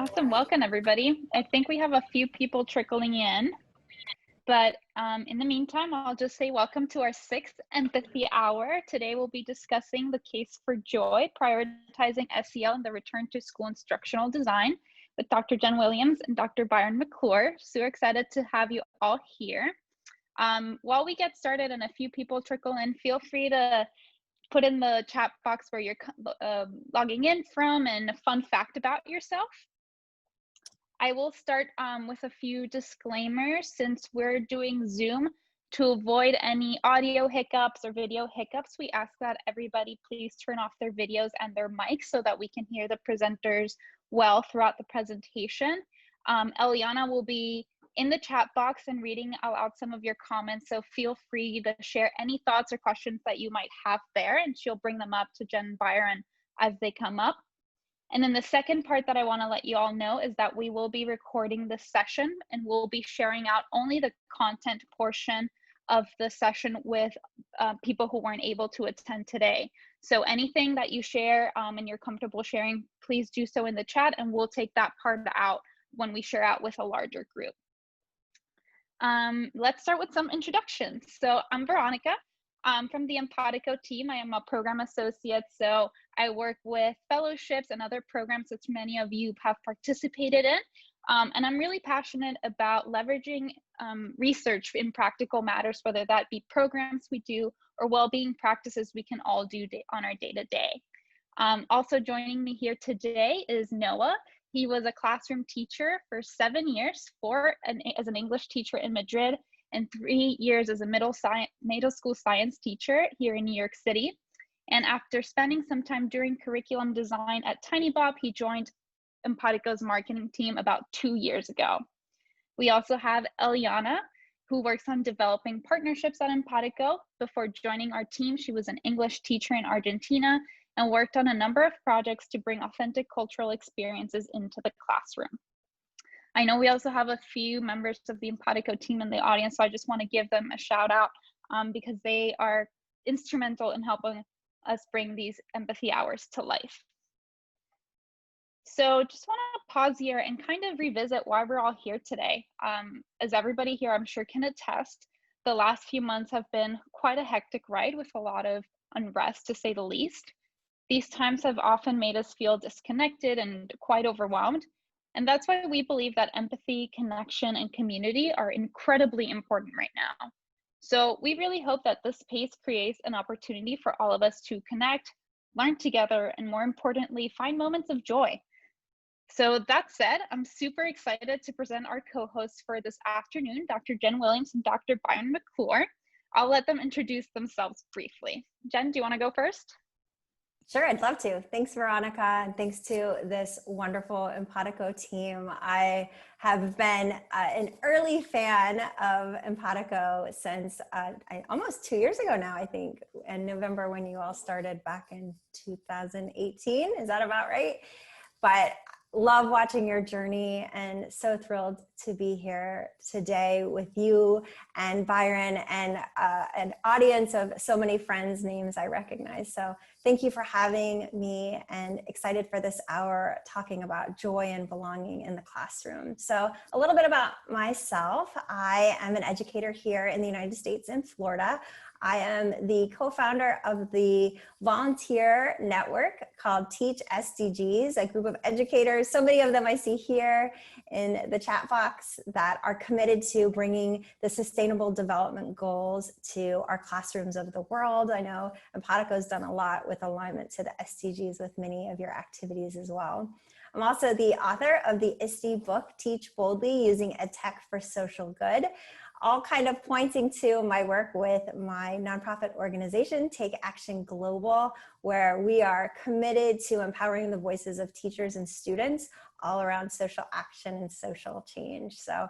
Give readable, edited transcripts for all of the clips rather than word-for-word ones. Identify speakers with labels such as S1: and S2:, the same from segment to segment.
S1: Awesome. Welcome, everybody. I think we have a few people trickling in, but in the meantime, I'll just say welcome to our 6th Empathy Hour. Today, we'll be discussing the case for joy, prioritizing SEL and the return to school instructional design with Dr. Jen Williams and Dr. Byron McClure. So excited to have you all here. While we get started and a few people trickle in, feel free to put in the chat box where you're logging in from and a fun fact about yourself. I will start with a few disclaimers since we're doing Zoom. To avoid any audio hiccups or video hiccups, we ask that everybody please turn off their videos and their mics so that we can hear the presenters well throughout the presentation. Eliana will be in the chat box and reading aloud some of your comments, so feel free to share any thoughts or questions that you might have there, and she'll bring them up to Jen and Byron as they come up. And then the second part that I want to let you all know is that we will be recording this session and we'll be sharing out only the content portion of the session with people who weren't able to attend today. So anything that you share and you're comfortable sharing, please do so in the chat and we'll take that part out when we share out with a larger group. Let's start with some introductions. So I'm Veronica. From the Empatico team. I am a program associate, so I work with fellowships and other programs which many of you have participated in. And I'm really passionate about leveraging research in practical matters, whether that be programs we do or well-being practices we can all do on our day-to-day. Also joining me here today is Noah. He was a classroom teacher for 7 years, as an English teacher in Madrid, and 3 years as a middle school science teacher here in New York City. And after spending some time doing curriculum design at Tiny Bob, he joined Empatico's marketing team about 2 years ago. We also have Eliana, who works on developing partnerships at Empatico. Before joining our team, she was an English teacher in Argentina and worked on a number of projects to bring authentic cultural experiences into the classroom. I know we also have a few members of the Empatico team in the audience, so I just want to give them a shout out because they are instrumental in helping us bring these empathy hours to life. So just want to pause here and kind of revisit why we're all here today. As everybody here, I'm sure, can attest, the last few months have been quite a hectic ride with a lot of unrest, to say the least. These times have often made us feel disconnected and quite overwhelmed. And that's why we believe that empathy, connection, and community are incredibly important right now. So we really hope that this space creates an opportunity for all of us to connect, learn together, and more importantly, find moments of joy. So that said, I'm super excited to present our co-hosts for this afternoon, Dr. Jen Williams and Dr. Byron McClure. I'll let them introduce themselves briefly. Jen, do you want to go first?
S2: Sure, I'd love to. Thanks, Veronica, and thanks to this wonderful Empatico team. I have been an early fan of Empatico since almost 2 years ago now, I think, in November when you all started back in 2018. Is that about right? But love watching your journey and so thrilled to be here today with you and Byron and an audience of so many friends' names I recognize. So thank you for having me and excited for this hour talking about joy and belonging in the classroom. So a little bit about myself. I am an educator here in the United States in Florida. I am the co-founder of the volunteer network called Teach SDGs, a group of educators, so many of them I see here in the chat box, that are committed to bringing the sustainable development goals to our classrooms of the world. I know Empatico has done a lot with alignment to the SDGs with many of your activities as well. I'm also the author of the ISTE book, Teach Boldly, Using EdTech for Social Good, all kind of pointing to my work with my nonprofit organization, Take Action Global, where we are committed to empowering the voices of teachers and students all around social action and social change. So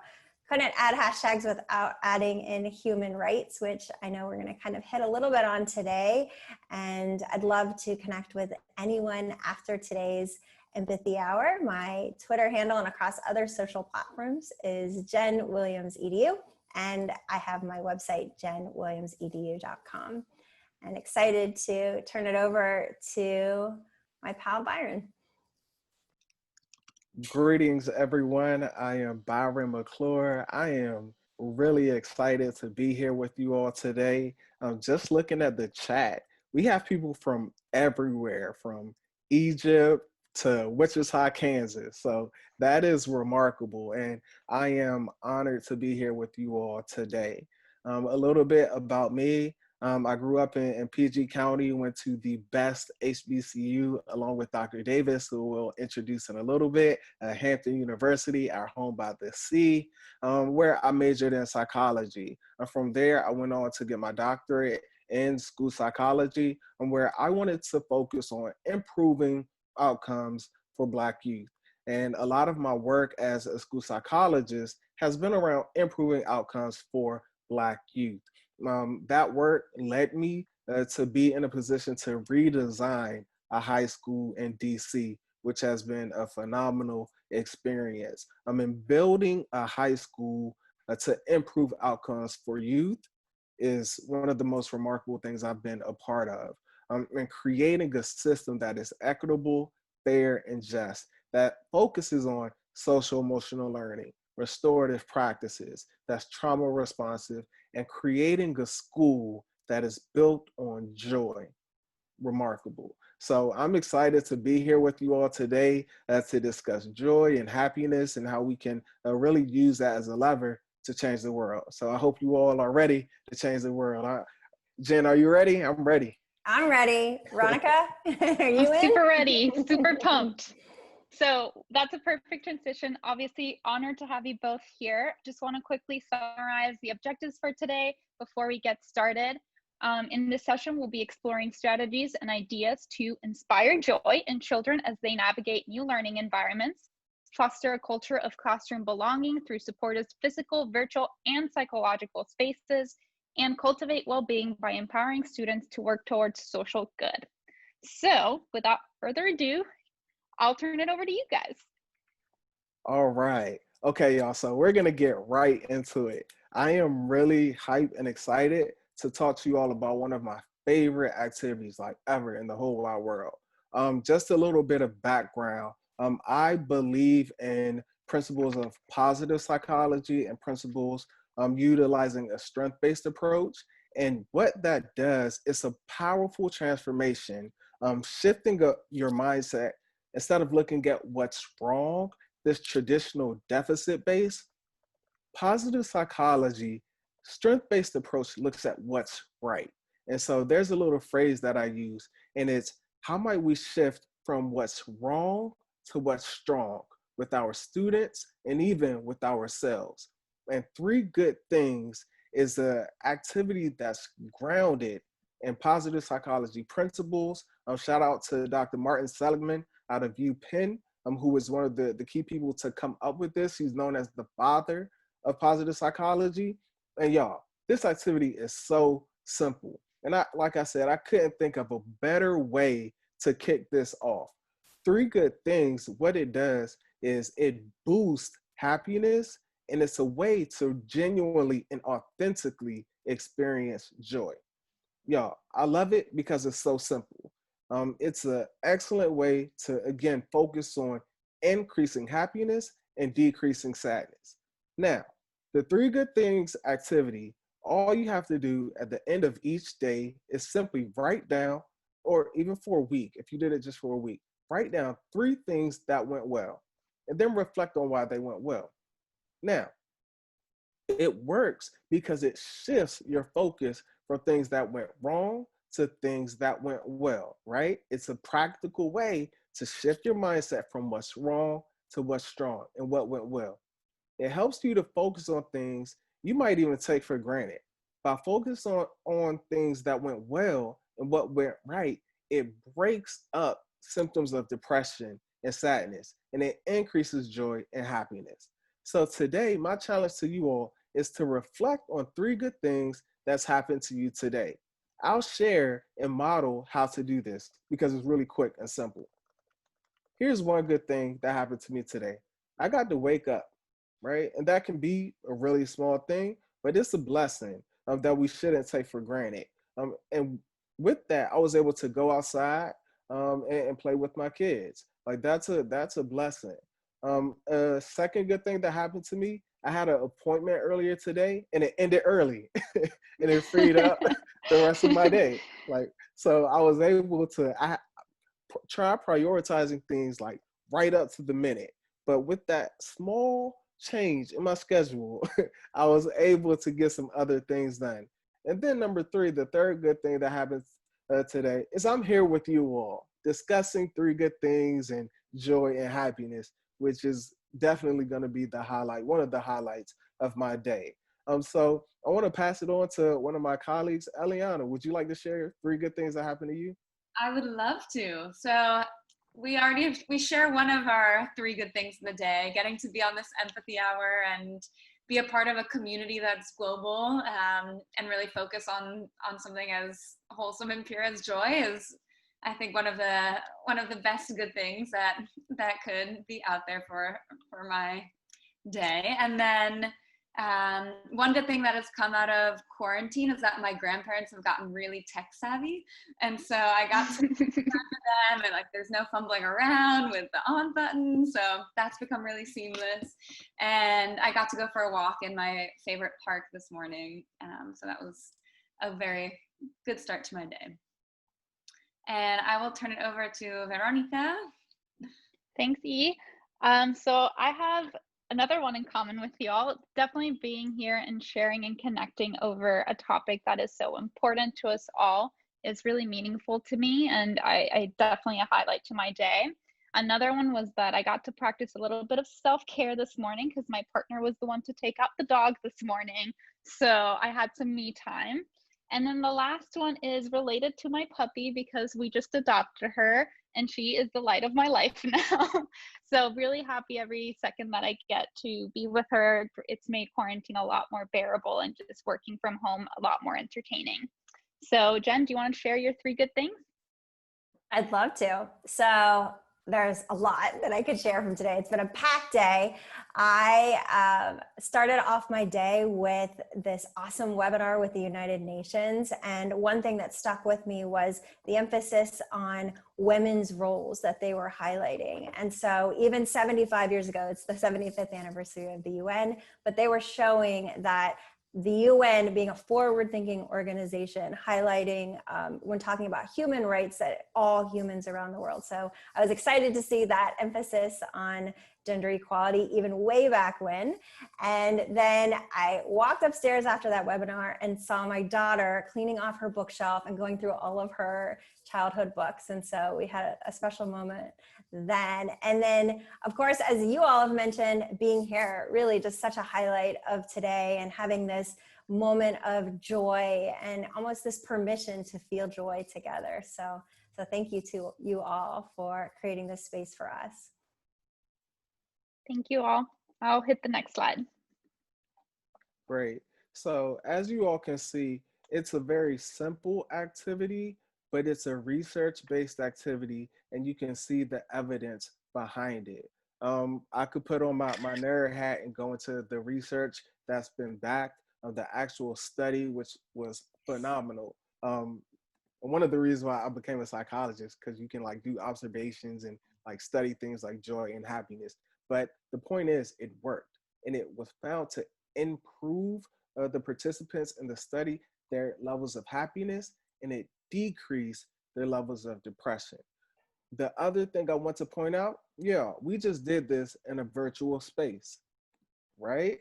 S2: couldn't add hashtags without adding in human rights, which I know we're going to kind of hit a little bit on today. And I'd love to connect with anyone after today's Empathy Hour. My Twitter handle and across other social platforms is Jen Williams EDU. And I have my website, jenwilliamsedu.com. And excited to turn it over to my pal, Byron.
S3: Greetings, everyone. I am Byron McClure. I am really excited to be here with you all today. Just looking at the chat, we have people from everywhere, from Egypt to Wichita, Kansas. So that is remarkable. And I am honored to be here with you all today. A little bit about me. I grew up in PG County, went to the best HBCU along with Dr. Davis, who we'll introduce in a little bit, Hampton University, our home by the sea, where I majored in psychology. From there, I went on to get my doctorate in school psychology, where I wanted to focus on improving outcomes for Black youth. And a lot of my work as a school psychologist has been around improving outcomes for Black youth. That work led me to be in a position to redesign a high school in DC, which has been a phenomenal experience. In building a high school to improve outcomes for youth is one of the most remarkable things I've been a part of. And creating a system that is equitable, fair, and just, that focuses on social emotional learning, restorative practices, that's trauma responsive, and creating a school that is built on joy. Remarkable. So I'm excited to be here with you all today to discuss joy and happiness and how we can really use that as a lever to change the world. So I hope you all are ready to change the world. Jen, are you ready? I'm ready.
S2: I'm ready. Veronica, are you
S1: I'm
S2: in?
S1: super ready, super pumped. So that's a perfect transition. Obviously, honored to have you both here. Just want to quickly summarize the objectives for today before we get started. In this session, we'll be exploring strategies and ideas to inspire joy in children as they navigate new learning environments, foster a culture of classroom belonging through supportive physical, virtual, and psychological spaces, and cultivate well-being by empowering students to work towards social good. So without further ado, I'll turn it over to you guys.
S3: All right. Okay, y'all. So we're going to get right into it. I am really hyped and excited to talk to you all about one of my favorite activities like ever in the whole wide world. Just a little bit of background. I believe in principles of positive psychology and principles utilizing a strength-based approach. And what that does is a powerful transformation, shifting up your mindset. Instead of looking at what's wrong, this traditional deficit based, positive psychology, strength-based approach looks at what's right. And so there's a little phrase that I use, and it's how might we shift from what's wrong to what's strong with our students and even with ourselves. And three good things is an activity that's grounded in positive psychology principles. Shout out to Dr. Martin Seligman out of UPenn, who was one of the key people to come up with this. He's known as the father of positive psychology. And y'all, this activity is so simple. And like I said, I couldn't think of a better way to kick this off. Three good things, what it does is it boosts happiness, and it's a way to genuinely and authentically experience joy. Y'all, I love it because it's so simple. It's an excellent way to, again, focus on increasing happiness and decreasing sadness. Now, the three good things activity, all you have to do at the end of each day is simply write down, or even for a week, if you did it just for a week, write down three things that went well, and then reflect on why they went well. Now, it works because it shifts your focus from things that went wrong to things that went well, right? It's a practical way to shift your mindset from what's wrong to what's strong and what went well. It helps you to focus on things you might even take for granted. By focusing on things that went well and what went right, it breaks up symptoms of depression and sadness, and it increases joy and happiness. So today, my challenge to you all is to reflect on three good things that's happened to you today. I'll share and model how to do this because it's really quick and simple. Here's one good thing that happened to me today. I got to wake up, right? And that can be a really small thing, but it's a blessing that we shouldn't take for granted. And with that, I was able to go outside and play with my kids. Like that's a blessing. A second good thing that happened to me, I had an appointment earlier today and it ended early and it freed up the rest of my day. Like, so I was able to try prioritizing things like right up to the minute. But with that small change in my schedule, I was able to get some other things done. And then number three, the third good thing that happens today is I'm here with you all discussing three good things and joy and happiness, which is definitely going to be the highlight, one of the highlights of my day. So I want to pass it on to one of my colleagues, Eliana. Would you like to share three good things that happened to you?
S4: I would love to. So we share one of our three good things in the day, getting to be on this empathy hour and be a part of a community that's global, and really focus on something as wholesome and pure as joy is, I think, one of the best good things that could be out there for my day. And then one good thing that has come out of quarantine is that my grandparents have gotten really tech savvy, and so I got to with them, and like there's no fumbling around with the on button, so that's become really seamless. And I got to go for a walk in my favorite park this morning, so that was a very good start to my day. And I will turn it over to Veronica.
S1: Thanks, E. So I have another one in common with you all, definitely being here and sharing and connecting over a topic that is so important to us all is really meaningful to me, and I definitely a highlight to my day. Another one was that I got to practice a little bit of self-care this morning because my partner was the one to take out the dog this morning, so I had some me time. And then the last one is related to my puppy because we just adopted her and she is the light of my life now. So really happy every second that I get to be with her. It's made quarantine a lot more bearable and just working from home a lot more entertaining. So Jen, do you want to share your three good things?
S2: I'd love to. So there's a lot that I could share from today. It's been a packed day. I started off my day with this awesome webinar with the United Nations. And one thing that stuck with me was the emphasis on women's roles that they were highlighting. And so even 75 years ago, it's the 75th anniversary of the UN, but they were showing that the UN being a forward-thinking organization, highlighting when talking about human rights that all humans around the world. So I was excited to see that emphasis on gender equality even way back when. And then I walked upstairs after that webinar and saw my daughter cleaning off her bookshelf and going through all of her childhood books. And so we had a special moment then. And then, of course, as you all have mentioned, being here, really just such a highlight of today and having this moment of joy and almost this permission to feel joy together. So thank you to you all for creating this space for us.
S1: Thank you all. I'll hit the next slide.
S3: Great. So as you all can see, it's a very simple activity, but it's a research-based activity, and you can see the evidence behind it. I could put on my nerd hat and go into the research that's been backed of the actual study, which was phenomenal. One of the reasons why I became a psychologist, because you can like do observations and like study things like joy and happiness. But the point is, it worked, and it was found to improve the participants in the study, their levels of happiness, and it decreased their levels of depression. The other thing I want to point out, yeah, we just did this in a virtual space, right?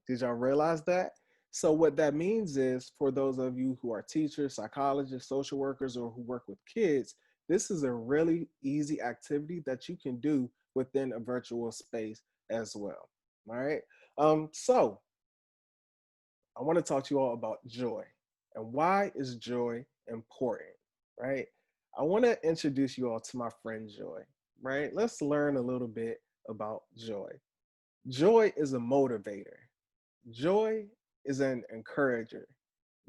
S3: Did y'all realize that? So what that means is, for those of you who are teachers, psychologists, social workers, or who work with kids, this is a really easy activity that you can do within a virtual space as well. All right. So I want to talk to you all about joy and why is joy important, right? I want to introduce you all to my friend Joy, right? Let's learn a little bit about joy. Joy is a motivator. Joy is an encourager.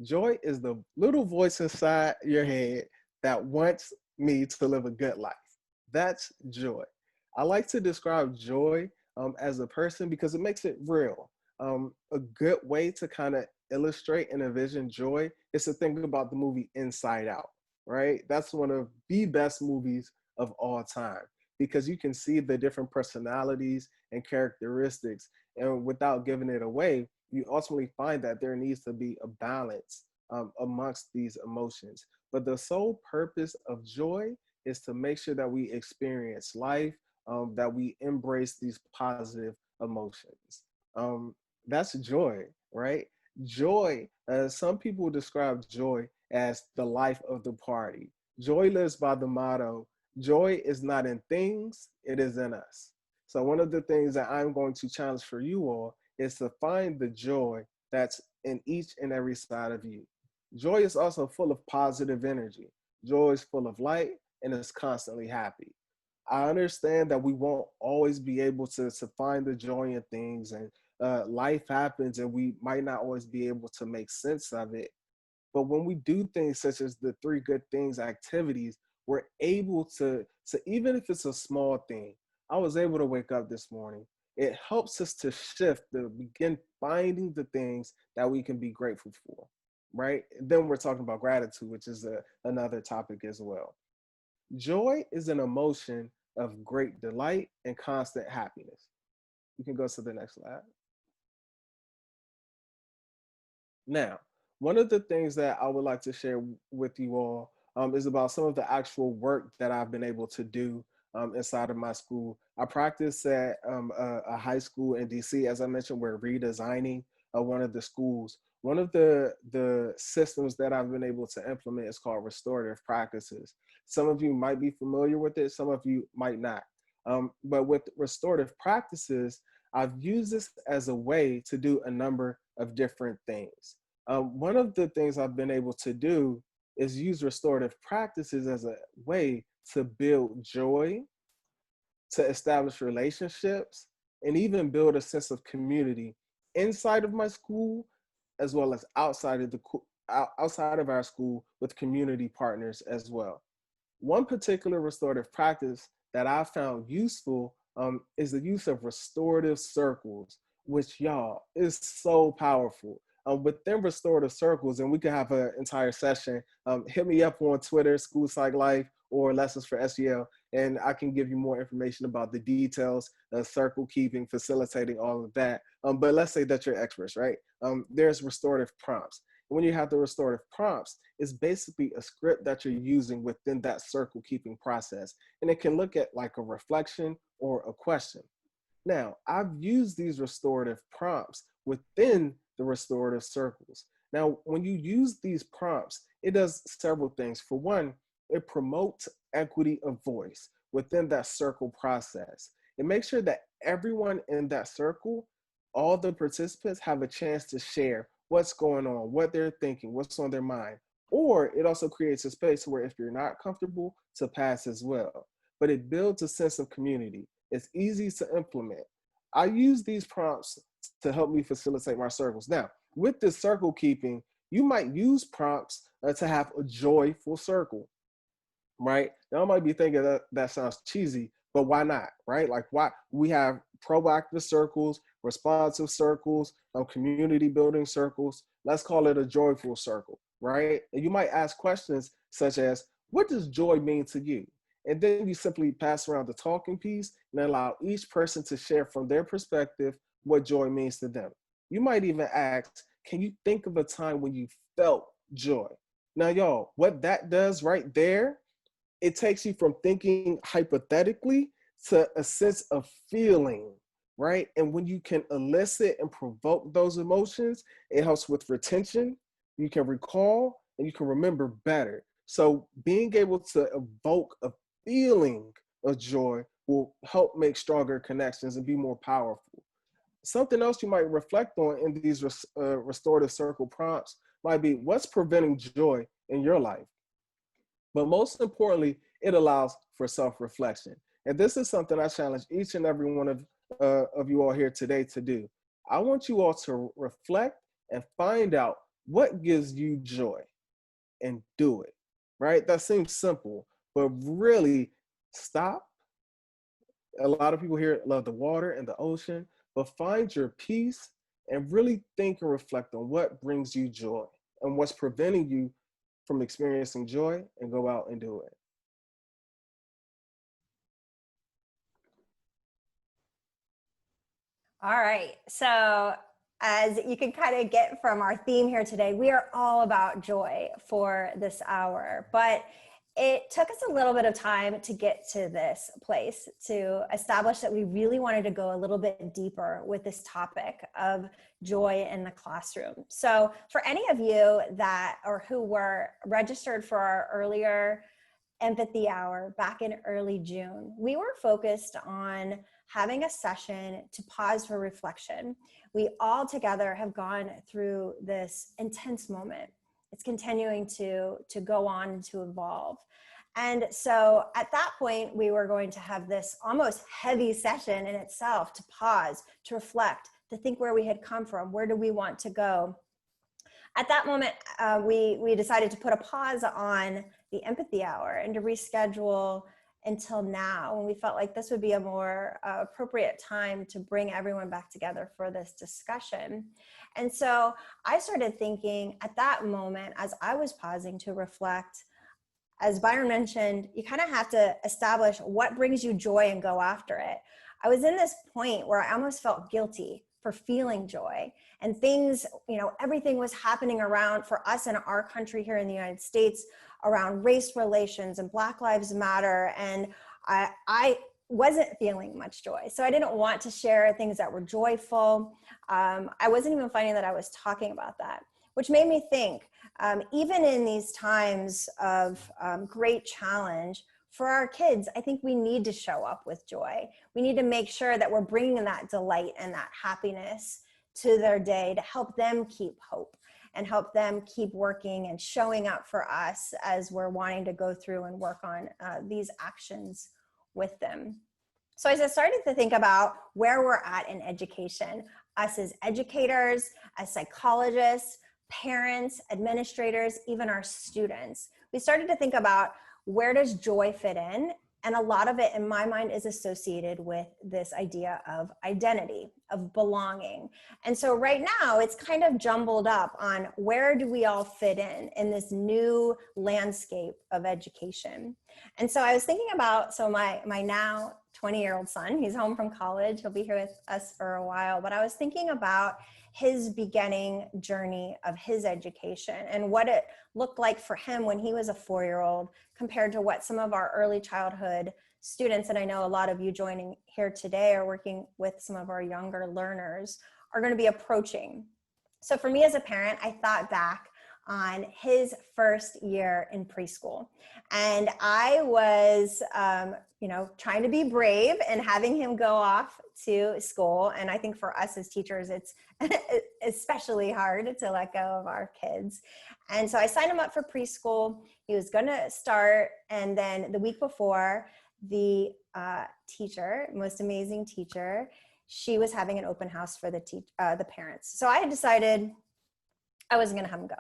S3: Joy is the little voice inside your head that wants me to live a good life. That's joy. I like to describe joy as a person because it makes it real. A good way to kind of illustrate and envision joy is to think about the movie Inside Out, right? That's one of the best movies of all time. because you can see the different personalities and characteristics. And without giving it away, you ultimately find that there needs to be a balance amongst these emotions. But the sole purpose of joy is to make sure that we experience life, that we embrace these positive emotions. That's joy, right? Joy, some people describe joy as the life of the party. Joy lives by the motto, joy is not in things, it is in us. So one of the things that I'm going to challenge for you all is to find the joy that's in each and every side of you. Joy is also full of positive energy. Joy is full of light and is constantly happy. I understand that we won't always be able to find the joy in things, and life happens and we might not always be able to make sense of it. But when we do things such as the 3 good things activities, we're able to even if it's a small thing. I was able to wake up this morning. It helps us to shift, to begin finding the things that we can be grateful for, right? And then we're talking about gratitude, which is another topic as well. Joy is an emotion of great delight and constant happiness. You can go to the next slide. Now, one of the things that I would like to share with you all is about some of the actual work that I've been able to do inside of my school. I practice at a high school in DC. As I mentioned, we're redesigning one of the schools. One of the systems that I've been able to implement is called Restorative Practices. Some of you might be familiar with it, some of you might not. But with Restorative Practices, I've used this as a way to do a number of different things. One of the things I've been able to do is use restorative practices as a way to build joy, to establish relationships, and even build a sense of community inside of my school, as well as outside of our school with community partners as well. One particular restorative practice that I found useful is the use of restorative circles, which y'all is so powerful. Within restorative circles, and we could have an entire session, hit me up on Twitter, School Psych Life, or Lessons for SGL, and I can give you more information about the details, circle keeping, facilitating, all of that. But let's say that you're experts, right? There's restorative prompts. When you have the restorative prompts, it's basically a script that you're using within that circle keeping process. And it can look at like a reflection or a question. Now, I've used these restorative prompts within the restorative circles. Now, when you use these prompts, it does several things. For one, it promotes equity of voice within that circle process. It makes sure that everyone in that circle, all the participants, have a chance to share what's going on, what they're thinking, what's on their mind. Or it also creates a space where if you're not comfortable, to pass as well. But it builds a sense of community. It's easy to implement. I use these prompts to help me facilitate my circles. Now, with this circle keeping, you might use prompts to have a joyful circle, right? Now I might be thinking that sounds cheesy, but why not, right? Like why we have proactive circles, responsive circles, community building circles. Let's call it a joyful circle, right? And you might ask questions such as, what does joy mean to you? And then you simply pass around the talking piece and allow each person to share from their perspective what joy means to them. You might even ask, can you think of a time when you felt joy? Now, y'all, what that does right there, it takes you from thinking hypothetically to a sense of feeling, right? And when you can elicit and provoke those emotions, it helps with retention. You can recall and you can remember better. So being able to evoke a feeling of joy will help make stronger connections and be more powerful. Something else you might reflect on in these restorative circle prompts might be, what's preventing joy in your life? But most importantly, it allows for self-reflection. And this is something I challenge each and every one of you all here today to do. I want you all to reflect and find out what gives you joy and do it, right? That seems simple, but really stop. A lot of people here love the water and the ocean, but find your peace and really think and reflect on what brings you joy and what's preventing you from experiencing joy, and go out and do it.
S2: All right. So as you can kind of get from our theme here today, we are all about joy for this hour, but it took us a little bit of time to get to this place, to establish that we really wanted to go a little bit deeper with this topic of joy in the classroom. So for any of you that, or who were registered for our earlier Empathy Hour back in early June, we were focused on having a session to pause for reflection. We all together have gone through this intense moment. It's continuing to go on and to evolve. And so at that point, we were going to have this almost heavy session in itself to pause, to reflect, to think where we had come from, where do we want to go. At that moment, we decided to put a pause on the Empathy Hour and to reschedule until now, when we felt like this would be a more appropriate time to bring everyone back together for this discussion. And so I started thinking at that moment, as I was pausing to reflect, as Byron mentioned, you kind of have to establish what brings you joy and go after it. I was in this point where I almost felt guilty for feeling joy, and things, everything was happening around for us in our country here in the United States around race relations and Black Lives Matter. And I wasn't feeling much joy. So I didn't want to share things that were joyful. I wasn't even finding that I was talking about that, which made me think, even in these times of great challenge for our kids, I think we need to show up with joy. We need to make sure that we're bringing that delight and that happiness to their day to help them keep hope and help them keep working and showing up for us as we're wanting to go through and work on these actions with them. So as I started to think about where we're at in education, us as educators, as psychologists, parents, administrators, even our students, we started to think about where does joy fit in? And a lot of it, in my mind, is associated with this idea of identity, of belonging. And so right now, it's kind of jumbled up on where do we all fit in this new landscape of education. And so I was thinking about, so my now 20-year-old son, he's home from college, he'll be here with us for a while, but I was thinking about his beginning journey of his education and what it looked like for him when he was a 4-year-old compared to what some of our early childhood students, and I know a lot of you joining here today are working with some of our younger learners, are going to be approaching. So for me as a parent, I thought back on his first year in preschool. And I was, trying to be brave and having him go off to school. And I think for us as teachers, it's especially hard to let go of our kids. And so I signed him up for preschool. He was going to start. And then the week before, the teacher, most amazing teacher, she was having an open house for the parents. So I had decided I wasn't going to have him go.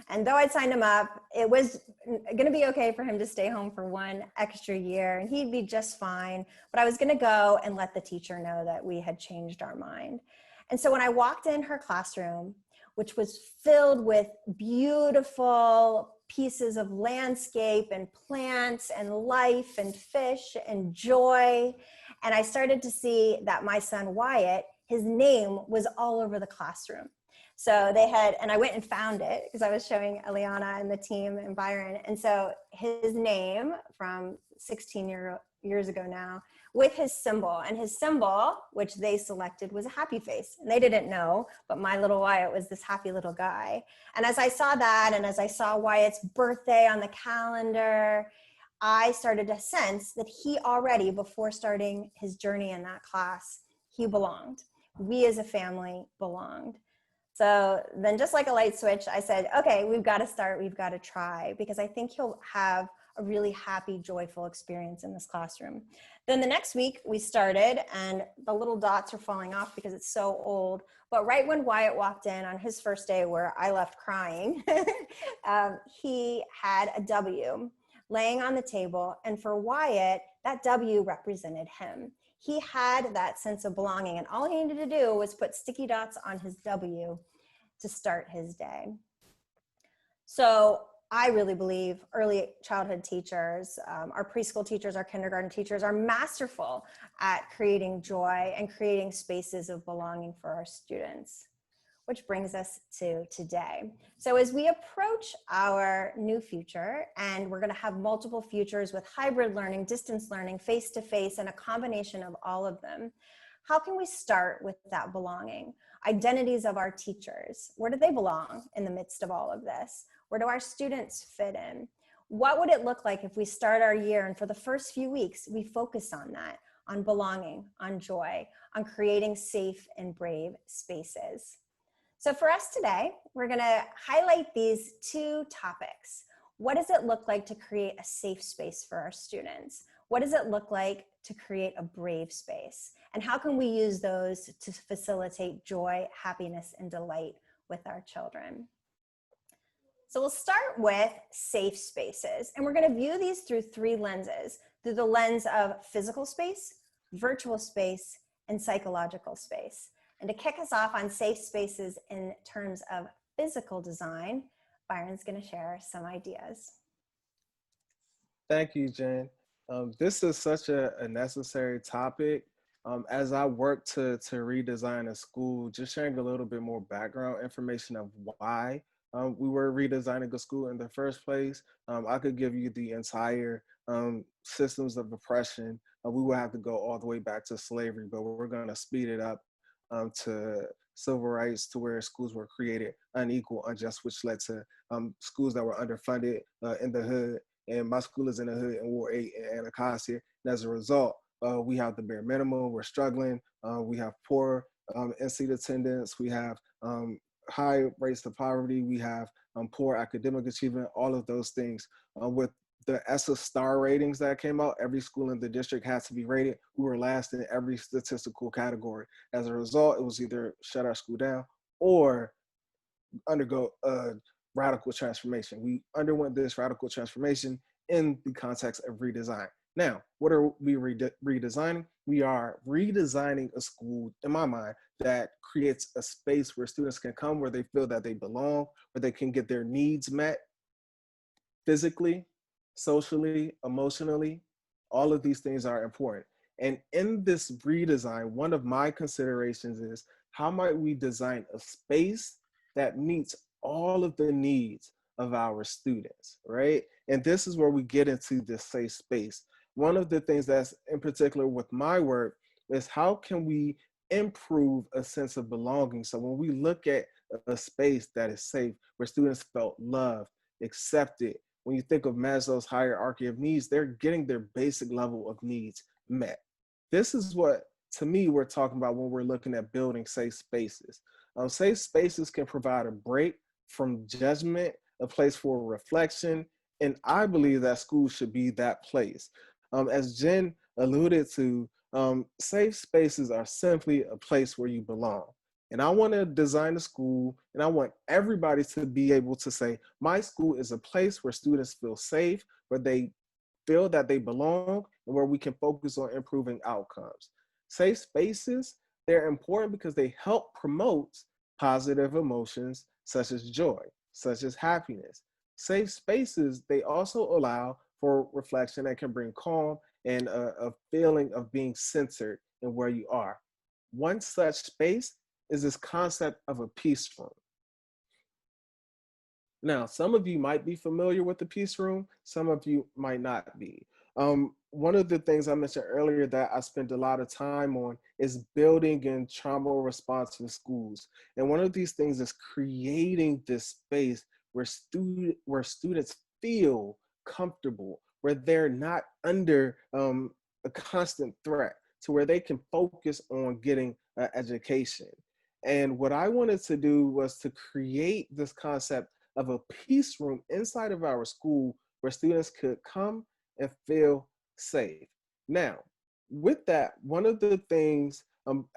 S2: And though I'd signed him up, it was going to be okay for him to stay home for one extra year and he'd be just fine. But I was going to go and let the teacher know that we had changed our mind. And so when I walked in her classroom, which was filled with beautiful pieces of landscape and plants and life and fish and joy, and I started to see that my son Wyatt, his name was all over the classroom. So they had, and I went and found it because I was showing Eliana and the team and Byron. And so his name from 16 years ago now with his symbol, and his symbol, which they selected, was a happy face. And they didn't know, but my little Wyatt was this happy little guy. And as I saw that, and as I saw Wyatt's birthday on the calendar, I started to sense that he already, before starting his journey in that class, he belonged. We as a family belonged. So then just like a light switch, I said, okay, we've got to start, we've got to try, because I think he'll have a really happy, joyful experience in this classroom. Then the next week we started, and the little dots are falling off because it's so old. But right when Wyatt walked in on his first day, where I left crying, he had a W laying on the table. And for Wyatt, that W represented him. He had that sense of belonging, and all he needed to do was put sticky dots on his W to start his day. So I really believe early childhood teachers, our preschool teachers, our kindergarten teachers are masterful at creating joy and creating spaces of belonging for our students. Which brings us to today. So as we approach our new future, and we're going to have multiple futures with hybrid learning, distance learning, face-to-face, and a combination of all of them, how can we start with that belonging? Identities of our teachers. Where do they belong in the midst of all of this? Where do our students fit in? What would it look like if we start our year and for the first few weeks, we focus on that, on belonging, on joy, on creating safe and brave spaces? So for us today, we're going to highlight these two topics. What does it look like to create a safe space for our students? What does it look like to create a brave space? And how can we use those to facilitate joy, happiness, and delight with our children? So we'll start with safe spaces. And we're going to view these through three lenses, through the lens of physical space, virtual space, and psychological space. And to kick us off on safe spaces in terms of physical design, Byron's going to share some ideas.
S3: Thank you, Jen. This is such a necessary topic. As I work to redesign a school, just sharing a little bit more background information of why we were redesigning a school in the first place. I could give you the entire systems of oppression. We would have to go all the way back to slavery, but we're going to speed it up to civil rights, to where schools were created unequal, unjust, which led to schools that were underfunded in the hood. And my school is in the hood in Ward 8 in Anacostia. And as a result, we have the bare minimum. We're struggling. We have poor in-seat attendance. We have high rates of poverty. We have poor academic achievement, all of those things. With the ESSA star ratings that came out, every school in the district had to be rated. We were last in every statistical category. As a result, it was either shut our school down or undergo a radical transformation. We underwent this radical transformation in the context of redesign. Now, what are we redesigning? We are redesigning a school, in my mind, that creates a space where students can come, where they feel that they belong, where they can get their needs met physically, socially, emotionally. All of these things are important. And in this redesign, one of my considerations is, how might we design a space that meets all of the needs of our students, right? And this is where we get into this safe space. One of the things that's in particular with my work is, how can we improve a sense of belonging? So when we look at a space that is safe, where students felt loved, accepted, when you think of Maslow's hierarchy of needs, they're getting their basic level of needs met. This is what, to me, we're talking about when we're looking at building safe spaces. Safe spaces can provide a break from judgment, a place for reflection, and I believe that schools should be that place. As Jen alluded to, safe spaces are simply a place where you belong. And I want to design a school, and I want everybody to be able to say, my school is a place where students feel safe, where they feel that they belong, and where we can focus on improving outcomes. Safe spaces, they're important because they help promote positive emotions such as joy, such as happiness. Safe spaces, they also allow for reflection that can bring calm and a feeling of being centered in where you are. One such space is this concept of a peace room. Now, some of you might be familiar with the peace room, some of you might not be. One of the things I mentioned earlier that I spent a lot of time on is building in trauma response in schools. And one of these things is creating this space where students feel comfortable, where they're not under a constant threat, to where they can focus on getting an education. And what I wanted to do was to create this concept of a peace room inside of our school where students could come and feel safe. Now, with that, one of the things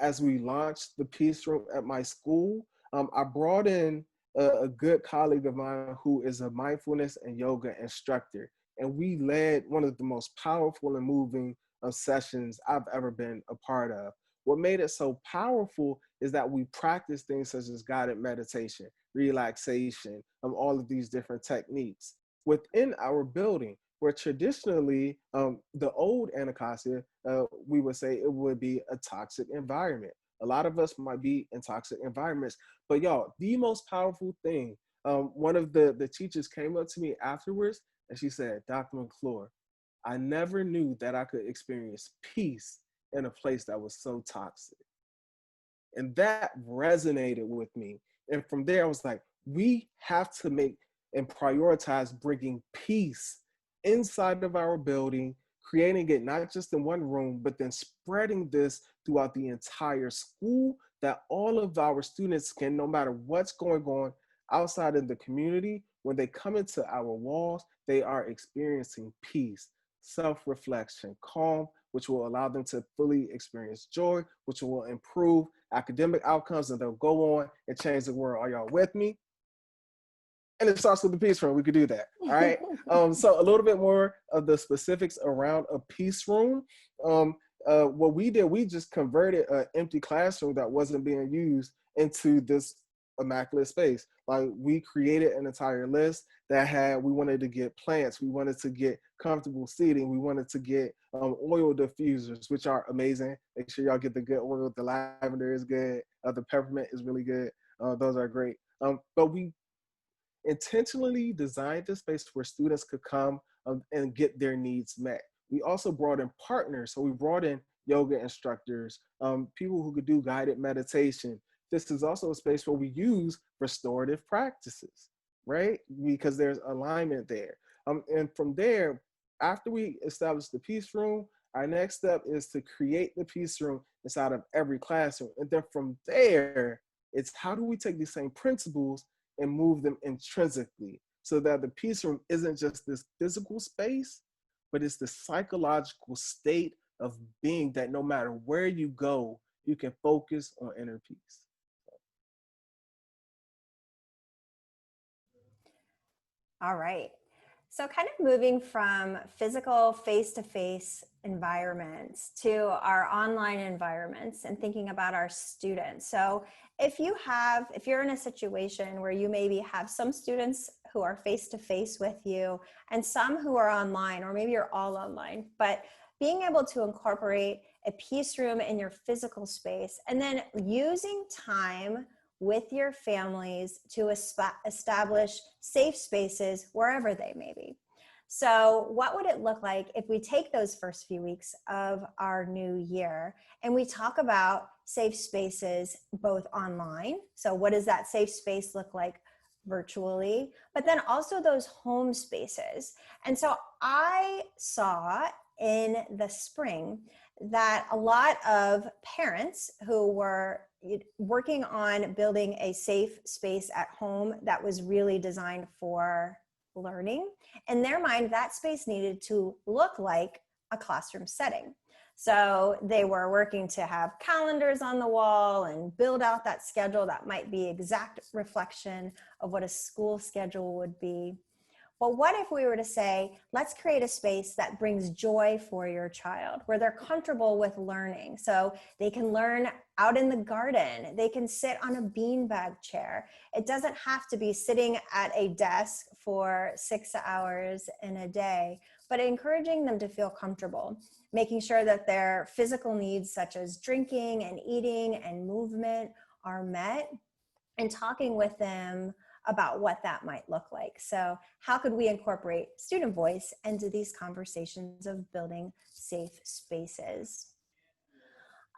S3: as we launched the peace room at my school, I brought in a good colleague of mine who is a mindfulness and yoga instructor. And we led one of the most powerful and moving sessions I've ever been a part of. What made it so powerful is that we practice things such as guided meditation, relaxation, all of these different techniques. within our building, where traditionally, the old Anacostia, we would say it would be a toxic environment. A lot of us might be in toxic environments, but y'all, the most powerful thing, one of the teachers came up to me afterwards and she said, Dr. McClure, I never knew that I could experience peace in a place that was so toxic. And that resonated with me. And from there, I was like, we have to make and prioritize bringing peace inside of our building, creating it not just in one room, but then spreading this throughout the entire school, that all of our students can, no matter what's going on outside in the community, when they come into our walls, they are experiencing peace, self-reflection, calm, which will allow them to fully experience joy, which will improve academic outcomes, and they'll go on and change the world. Are y'all with me? And it starts with the peace room. We could do that. All right. So a little bit more of the specifics around a peace room. What we did, we just converted an empty classroom that wasn't being used into this immaculate space. Like, we created an entire list that had, we wanted to get plants, we wanted to get comfortable seating, we wanted to get oil diffusers, which are amazing. Make sure y'all get the good oil. The lavender is good. The peppermint is really good. Those are great. But we intentionally designed this space where students could come and get their needs met. We also brought in partners. So we brought in yoga instructors, people who could do guided meditation. This is also a space where we use restorative practices, right? Because there's alignment there. And from there, after we establish the peace room, our next step is to create the peace room inside of every classroom. And then from there, it's how do we take these same principles and move them intrinsically, so that the peace room isn't just this physical space, but it's the psychological state of being that no matter where you go, you can focus on inner peace.
S2: All right. So kind of moving from physical face-to-face environments to our online environments and thinking about our students. So if you're in a situation where you maybe have some students who are face-to-face with you and some who are online, or maybe you're all online, but being able to incorporate a peace room in your physical space and then using time with your families to establish safe spaces wherever they may be. So what would it look like if we take those first few weeks of our new year and we talk about safe spaces both online? So what does that safe space look like virtually, but then also those home spaces? And so I saw in the spring that a lot of parents who were working on building a safe space at home that was really designed for learning, in their mind, that space needed to look like a classroom setting. So they were working to have calendars on the wall and build out that schedule that might be exact reflection of what a school schedule would be. But what if we were to say, let's create a space that brings joy for your child, where they're comfortable with learning. So they can learn out in the garden. They can sit on a beanbag chair. It doesn't have to be sitting at a desk for 6 hours in a day, but encouraging them to feel comfortable, making sure that their physical needs such as drinking and eating and movement are met, and talking with them about what that might look like. So how could we incorporate student voice into these conversations of building safe spaces?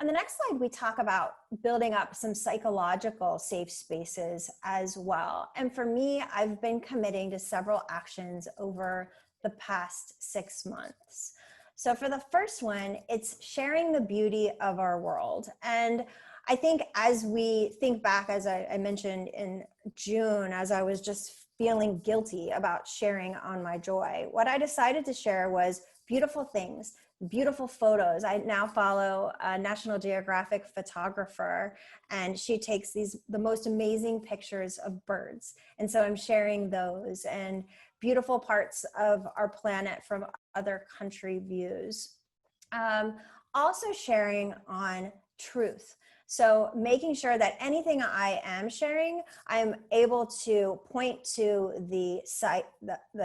S2: On the next slide, we talk about building up some psychological safe spaces as well. And for me, I've been committing to several actions over the past 6 months. So for the first one, it's sharing the beauty of our world. And I think as we think back, as I mentioned in June, as I was just feeling guilty about sharing on my joy, what I decided to share was beautiful things, beautiful photos. I now follow a National Geographic photographer, and she takes the most amazing pictures of birds. And so I'm sharing those, and beautiful parts of our planet from other country views. Also sharing on truth. So making sure that anything I am sharing, I'm able to point to the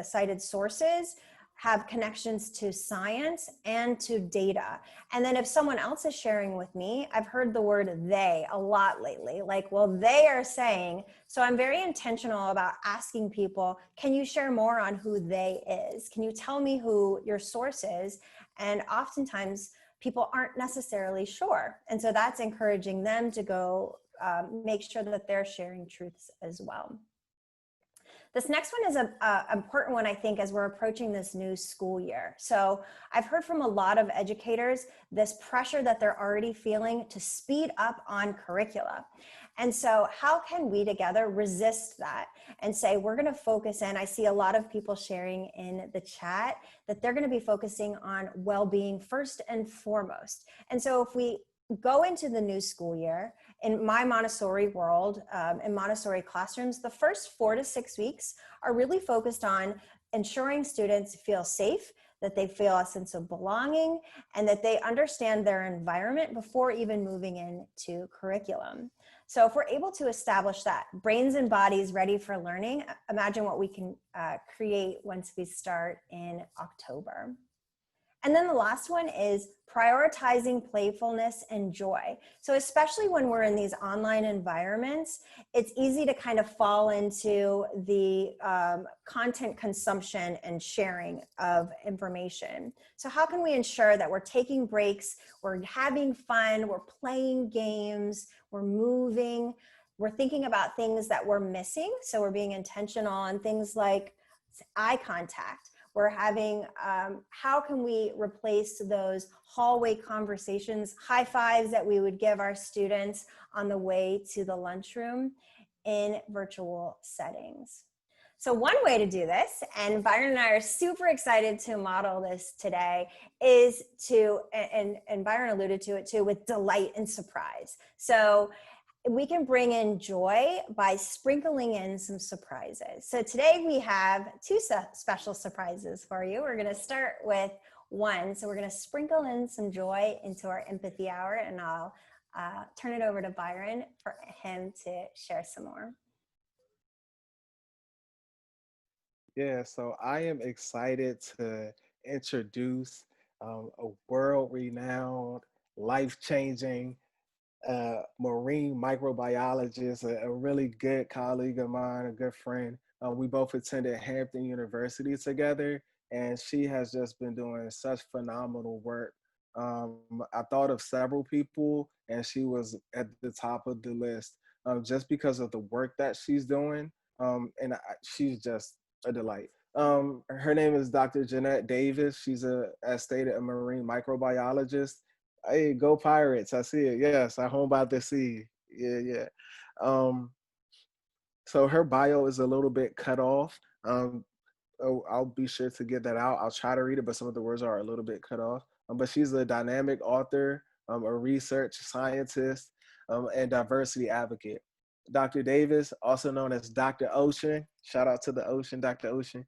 S2: cited sources, have connections to science and to data. And then if someone else is sharing with me, I've heard the word they a lot lately, like, well, they are saying, so I'm very intentional about asking people, can you share more on who they is? Can you tell me who your source is? And oftentimes people aren't necessarily sure. And so that's encouraging them to go make sure that they're sharing truths as well. This next one is an important one, I think, as we're approaching this new school year. So I've heard from a lot of educators this pressure that they're already feeling to speed up on curricula. And so how can we together resist that and say, we're going to focus in? I see a lot of people sharing in the chat that they're going to be focusing on well-being first and foremost. And so if we go into the new school year, in my Montessori world, in Montessori classrooms, the first 4 to 6 weeks are really focused on ensuring students feel safe, that they feel a sense of belonging, and that they understand their environment before even moving into curriculum. So if we're able to establish that, brains and bodies ready for learning, imagine what we can create once we start in October. And then the last one is prioritizing playfulness and joy. So especially when we're in these online environments, it's easy to kind of fall into the content consumption and sharing of information. So how can we ensure that we're taking breaks, we're having fun, we're playing games, we're moving, we're thinking about things that we're missing. So we're being intentional on things like eye contact. We're having, how can we replace those hallway conversations, high fives that we would give our students on the way to the lunchroom in virtual settings? So one way to do this, and Byron and I are super excited to model this today, is to, and Byron alluded to it too, with delight and surprise. So we can bring in joy by sprinkling in some surprises. So today we have 2 special surprises for you. We're going to start with one. So we're going to sprinkle in some joy into our empathy hour, and I'll turn it over to Byron for him to share some more.
S3: Yeah, so I am excited to introduce a world-renowned, life-changing marine microbiologist, a really good colleague of mine, a good friend. We both attended Hampton University together, and she has just been doing such phenomenal work. I thought of several people, and she was at the top of the list just because of the work that she's doing. She's just a delight. Her name is Dr. Jeanette Davis. She's as stated, a marine microbiologist. Hey, go Pirates! I see it. Yes, our home by the sea. Yeah. So her bio is a little bit cut off. I'll be sure to get that out. I'll try to read it, but some of the words are a little bit cut off. But she's a dynamic author, a research scientist, and diversity advocate. Dr. Davis, also known as Dr. Ocean, shout out to the ocean, Dr. Ocean.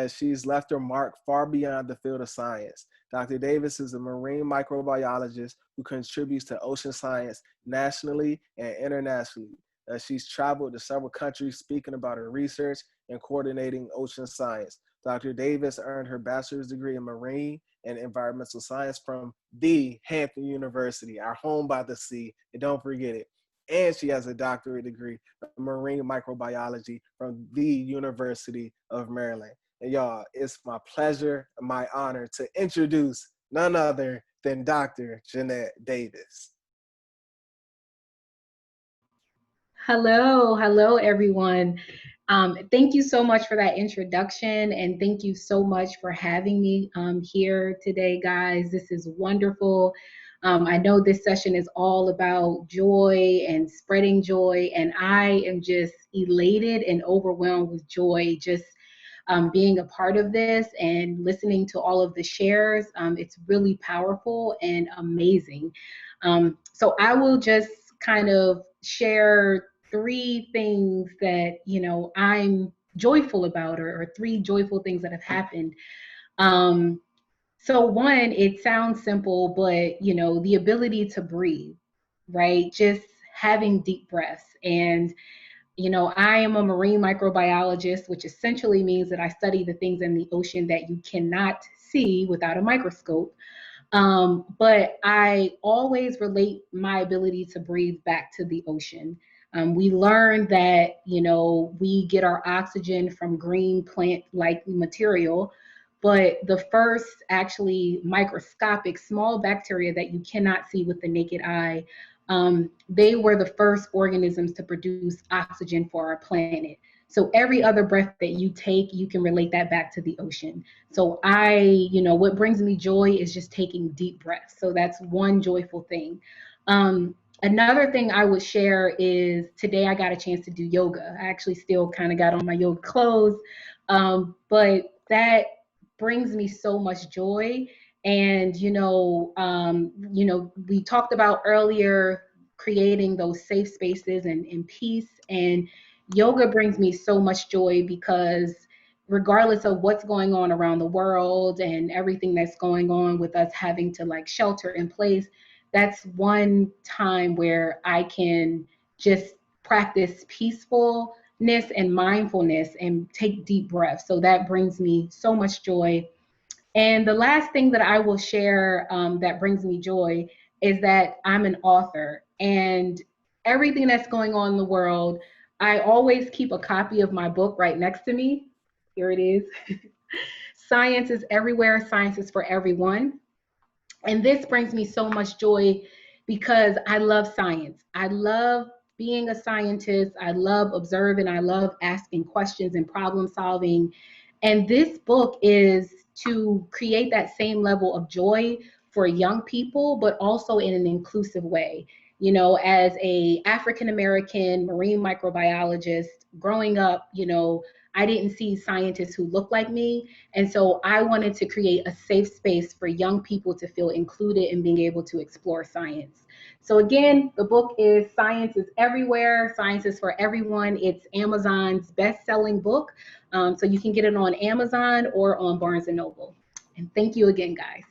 S3: She's left her mark far beyond the field of science. Dr. Davis is a marine microbiologist who contributes to ocean science nationally and internationally. She's traveled to several countries speaking about her research and coordinating ocean science. Dr. Davis earned her bachelor's degree in marine and environmental science from the Hampton University, our home by the sea, and don't forget it. And she has a doctorate degree in marine microbiology from the University of Maryland. And y'all, it's my pleasure and my honor to introduce none other than Dr. Jeanette Davis.
S5: Hello, everyone. Thank you so much for that introduction, and thank you so much for having me here today, guys. This is wonderful. I know this session is all about joy and spreading joy, and I am just elated and overwhelmed with joy just being a part of this and listening to all of the shares. It's really powerful and amazing. So I will just kind of share 3 things that, I'm joyful about, or 3 joyful things that have happened. So one, it sounds simple, but the ability to breathe. right? Just having deep breaths. And I am a marine microbiologist, which essentially means that I study the things in the ocean that you cannot see without a microscope. But I always relate my ability to breathe back to the ocean. We learned that, we get our oxygen from green plant-like material, but the first actually microscopic small bacteria that you cannot see with the naked eye, they were the first organisms to produce oxygen for our planet. So every other breath that you take, you can relate that back to the ocean. So what brings me joy is just taking deep breaths. So that's one joyful thing. Another thing I would share is today I got a chance to do yoga. I actually still kind of got on my yoga clothes, but that brings me so much joy. And, we talked about earlier creating those safe spaces and peace. And yoga brings me so much joy because regardless of what's going on around the world and everything that's going on with us having to shelter in place, that's one time where I can just practice peacefulness and mindfulness and take deep breaths. So that brings me so much joy. And the last thing that I will share that brings me joy is that I'm an author, and everything that's going on in the world, I always keep a copy of my book right next to me. Here it is. Science is everywhere, science is for everyone. And this brings me so much joy because I love science. I love being a scientist. I love observing. I love asking questions and problem solving. And this book is to create that same level of joy for young people, but also in an inclusive way. As a African-American marine microbiologist growing up, I didn't see scientists who looked like me. And so I wanted to create a safe space for young people to feel included in being able to explore science. So again, the book is Science is Everywhere, Science is for Everyone. It's Amazon's best-selling book. So you can get it on Amazon or on Barnes & Noble. And thank you again, guys.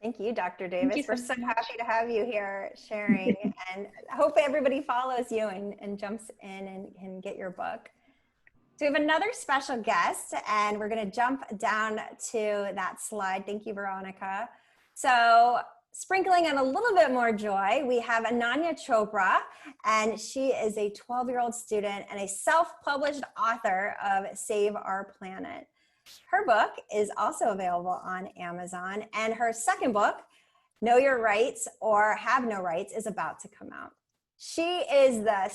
S2: Thank you, Dr. Davis. We're so happy to have you here sharing, and hopefully everybody follows you and jumps in and can get your book. So we have another special guest, and we're going to jump down to that slide. Thank you, Veronica. So sprinkling in a little bit more joy, we have Ananya Chopra, and she is a 12-year-old student and a self-published author of Save Our Planet. Her book is also available on Amazon, and her second book, Know Your Rights or Have No Rights, is about to come out. She is the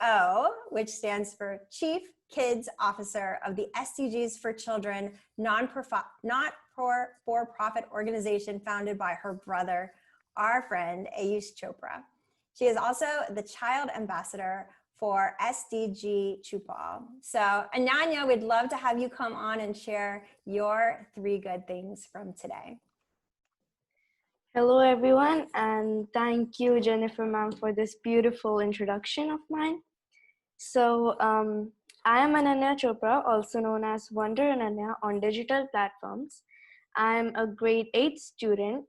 S2: CKO, which stands for Chief Kids Officer of the SDGs for Children not-for-profit organization founded by her brother, our friend Ayush Chopra. She is also the Child Ambassador for SDG Chupal. So Ananya, we'd love to have you come on and share your 3 good things from today.
S6: Hello everyone, and thank you Jennifer ma'am for this beautiful introduction of mine. So I am Ananya Chopra, also known as Wonder Ananya on digital platforms. I'm a grade 8 student,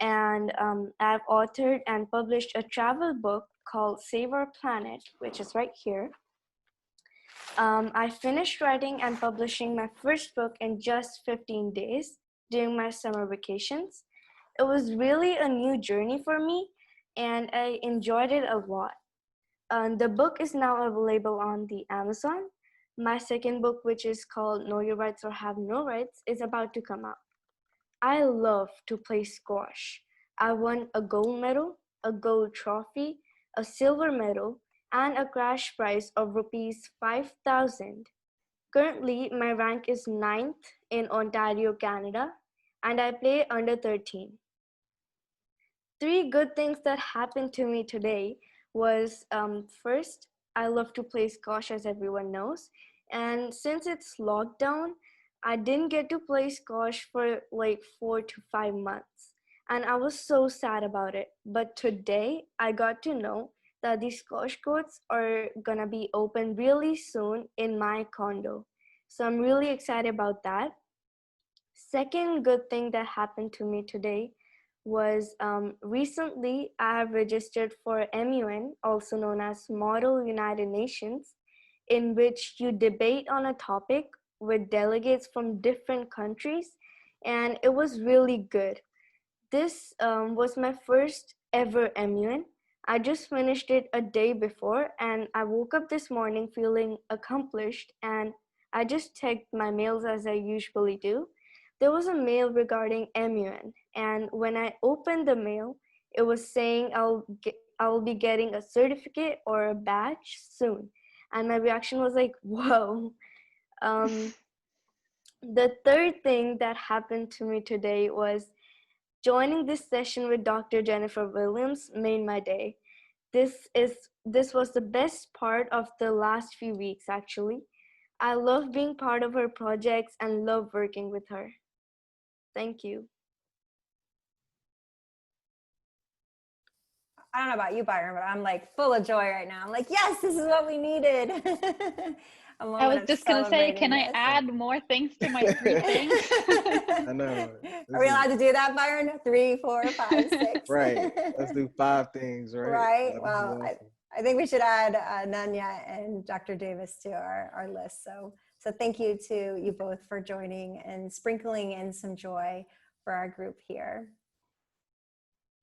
S6: and I've authored and published a travel book called Save Our Planet, which is right here. I finished writing and publishing my first book in just 15 days during my summer vacations. It was really a new journey for me, and I enjoyed it a lot. The book is now available on the Amazon. My second book, which is called Know Your Rights or Have No Rights, is about to come out. I love to play squash. I won a gold medal, a gold trophy, a silver medal, and a cash prize of Rs 5,000. Currently, my rank is 9th in Ontario, Canada, and I play under 13. 3 good things that happened to me today was, first, I love to play squash, as everyone knows, and since it's lockdown, I didn't get to play squash for like 4 to 5 months, and I was so sad about it. But today, I got to know that these squash courts are gonna be open really soon in my condo. So I'm really excited about that. Second good thing that happened to me today was recently I have registered for MUN, also known as Model United Nations, in which you debate on a topic with delegates from different countries, and it was really good. This was my first ever MUN. I just finished it a day before, and I woke up this morning feeling accomplished, and I just checked my mails as I usually do. There was a mail regarding MUN, and when I opened the mail, it was saying I'll be getting a certificate or a badge soon. And my reaction was like, whoa. Um, the third thing that happened to me today was joining this session with Dr. Jennifer Williams made my day. This was the best part of the last few weeks, actually. I love being part of her projects and love working with her. Thank you.
S2: I don't know about you, Byron, but I'm like full of joy right now. I'm like, yes, this is what we needed.
S1: I was just going to say, can I add more things to my 3 things?
S3: I know.
S2: Are we allowed to do that, Byron? 3, 4, 5, 6.
S3: Right. Let's do 5 things, right?
S2: Right.
S3: That
S2: Well,
S3: awesome.
S2: I think we should add Ananya and Dr. Davis to our list. So thank you to you both for joining and sprinkling in some joy for our group here.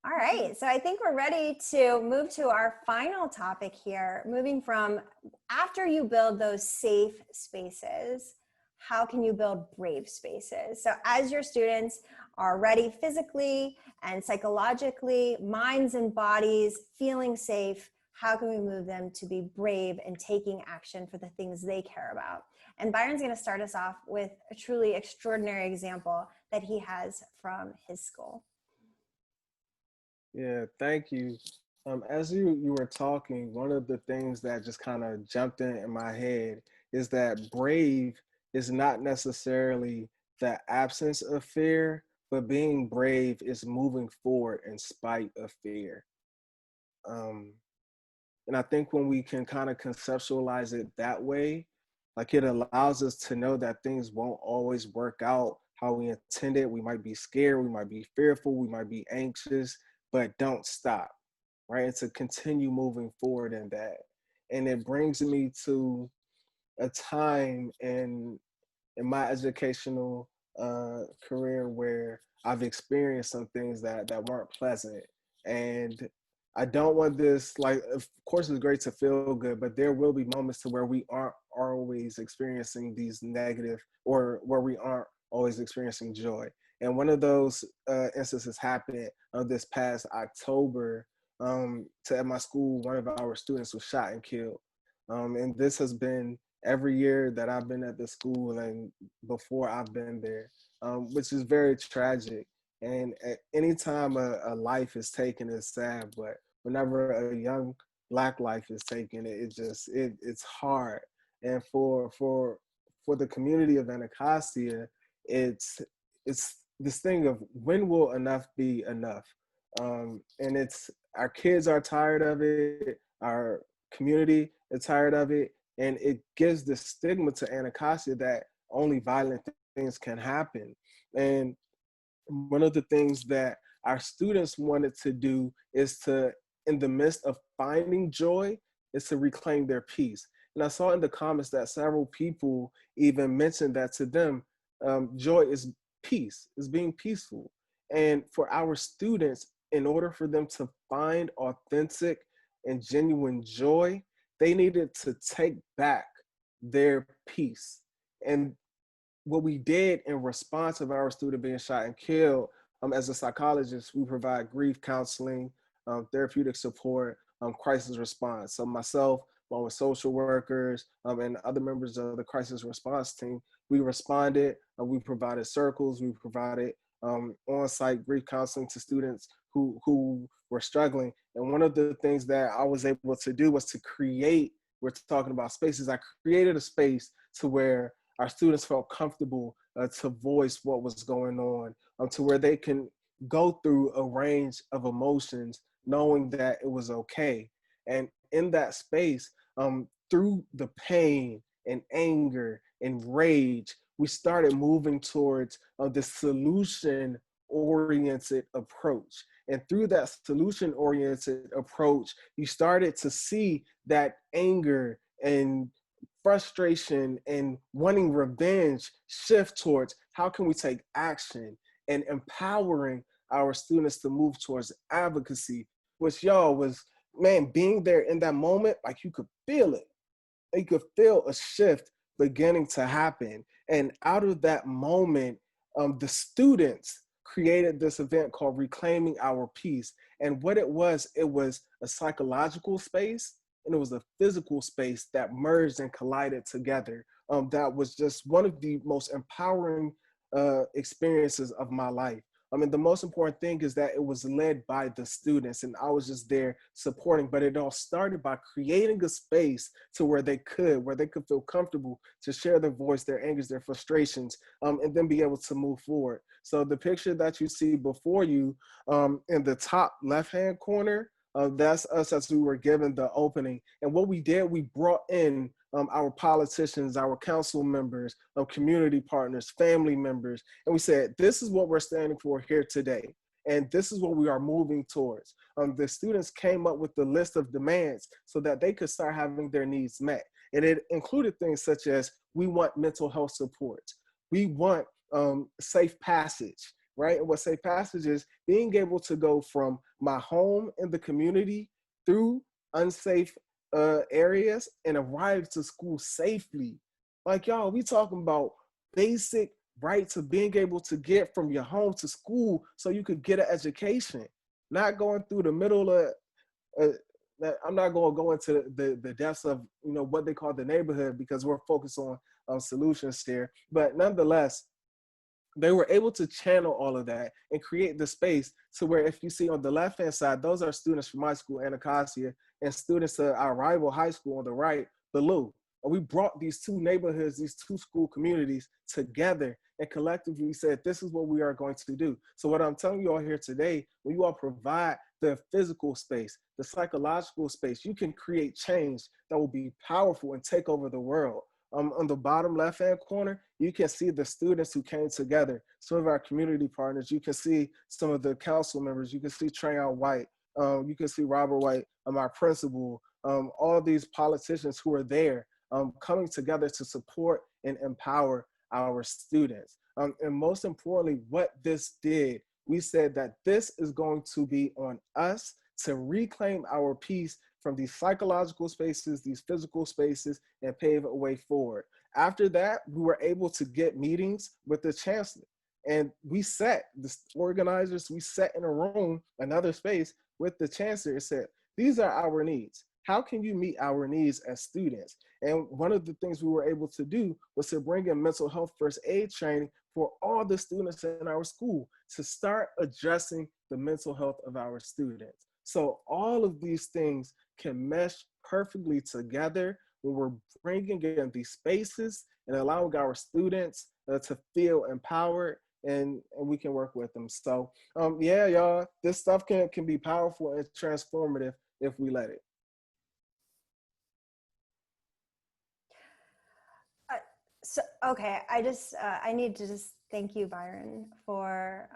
S2: All right, so I think we're ready to move to our final topic here, moving from after you build those safe spaces, how can you build brave spaces? So as your students are ready physically and psychologically, minds and bodies, feeling safe, how can we move them to be brave and taking action for the things they care about? And Byron's going to start us off with a truly extraordinary example that he has from his school.
S3: Yeah, thank you. As you were talking, one of the things that just kind of jumped in my head is that brave is not necessarily the absence of fear, but being brave is moving forward in spite of fear. And I think when we can kind of conceptualize it that way, like it allows us to know that things won't always work out how we intended. We might be scared, we might be fearful, we might be anxious, but don't stop, right? And to continue moving forward in that. And it brings me to a time in my educational career where I've experienced some things that weren't pleasant. And I don't want this, like, of course it's great to feel good, but there will be moments to where we aren't always experiencing these negative, or where we aren't always experiencing joy. And one of those instances happened this past October. At my school, one of our students was shot and killed. And this has been every year that I've been at the school and before I've been there, which is very tragic. And at any time a life is taken, it's sad, but whenever a young Black life is taken, it's hard. And for the community of Anacostia, it's this thing of when will enough be enough? And it's, our kids are tired of it, our community is tired of it, and it gives the stigma to Anacostia that only violent things can happen. And one of the things that our students wanted to do is to, in the midst of finding joy, is to reclaim their peace. And I saw in the comments that several people even mentioned that to them, joy is peace, is being peaceful. And for our students, in order for them to find authentic and genuine joy, they needed to take back their peace. And what we did in response of our student being shot and killed, as a psychologist, we provide grief counseling, therapeutic support, crisis response. So myself, along with social workers and other members of the crisis response team, we responded, we provided circles, we provided on-site grief counseling to students who were struggling. And one of the things that I was able to do was to create, we're talking about spaces, I created a space to where our students felt comfortable to voice what was going on, to where they can go through a range of emotions, knowing that it was okay. And in that space, through the pain and anger and rage, we started moving towards the solution oriented approach. And through that solution oriented approach, you started to see that anger and frustration and wanting revenge shift towards how can we take action, and empowering our students to move towards advocacy, which y'all was, man, being there in that moment, like you could feel it. You could feel a shift beginning to happen. And out of that moment, the students created this event called Reclaiming Our Peace. And what it was a psychological space and it was a physical space that merged and collided together. That was just one of the most empowering experiences of my life. I mean, the most important thing is that it was led by the students and I was just there supporting, but it all started by creating a space to where they could feel comfortable to share their voice, their angers, their frustrations, and then be able to move forward. So the picture that you see before you in the top left-hand corner, that's us as we were given the opening. And what we did, we brought in our politicians, our council members, community partners, family members, and we said, this is what we're standing for here today. And this is what we are moving towards. The students came up with the list of demands so that they could start having their needs met. And it included things such as, we want mental health support. We want safe passage, right? And what safe passage is, being able to go from my home in the community through unsafe areas and arrive to school safely. Like, y'all, we talking about basic rights of being able to get from your home to school so you could get an education, not going through the middle of, I'm not going to go into the depths of, you know, what they call the neighborhood because we're focused on solutions here. But nonetheless, they were able to channel all of that and create the space to where, if you see on the left-hand side, those are students from my school, Anacostia, and students at our rival high school on the right, Ballou. And we brought these two neighborhoods, these two school communities together and collectively said, this is what we are going to do. So what I'm telling you all here today, when you all provide the physical space, the psychological space, you can create change that will be powerful and take over the world. On the bottom left-hand corner, you can see the students who came together, some of our community partners. You can see some of the council members. You can see Trayon White. You can see Robert White, our principal, all these politicians who are there coming together to support and empower our students. And most importantly, what this did, we said that this is going to be on us to reclaim our peace from these psychological spaces, these physical spaces, and pave a way forward. After that, we were able to get meetings with the chancellor. And we sat, the organizers, we sat in a room, another space, with the chancellor and said, these are our needs. How can you meet our needs as students? And one of the things we were able to do was to bring in mental health first aid training for all the students in our school to start addressing the mental health of our students. So all of these things can mesh perfectly together when we're bringing in these spaces and allowing our students to feel empowered, and we can work with them. So yeah, y'all, this stuff can be powerful and transformative if we let it.
S2: So, okay, I need to just thank you, Byron, for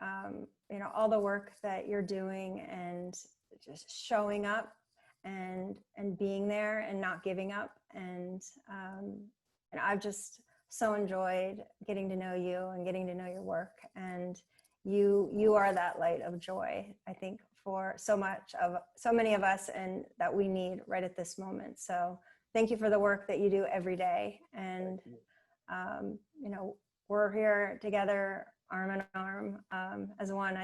S2: you know, all the work that you're doing and just showing up and being there and not giving up. And I've just so enjoyed getting to know you and getting to know your work. And you are that light of joy, I think, for so many of us, and that we need right at this moment. So thank you for the work that you do every day. And you know, we're here together, arm in arm, as one.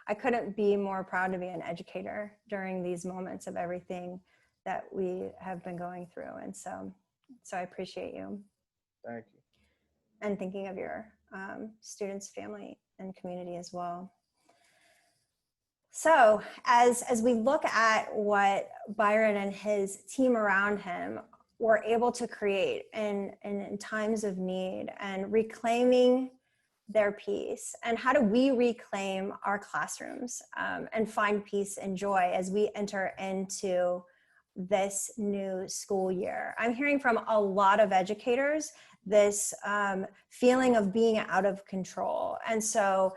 S2: I couldn't be more proud to be an educator during these moments of everything that we have been going through. And so I appreciate you.
S3: Thank you.
S2: And thinking of your students, family, and community as well. So as we look at what Byron and his team around him were able to create in times of need, and reclaiming their peace, and how do we reclaim our classrooms and find peace and joy as we enter into this new school year? I'm hearing from a lot of educators this feeling of being out of control. And so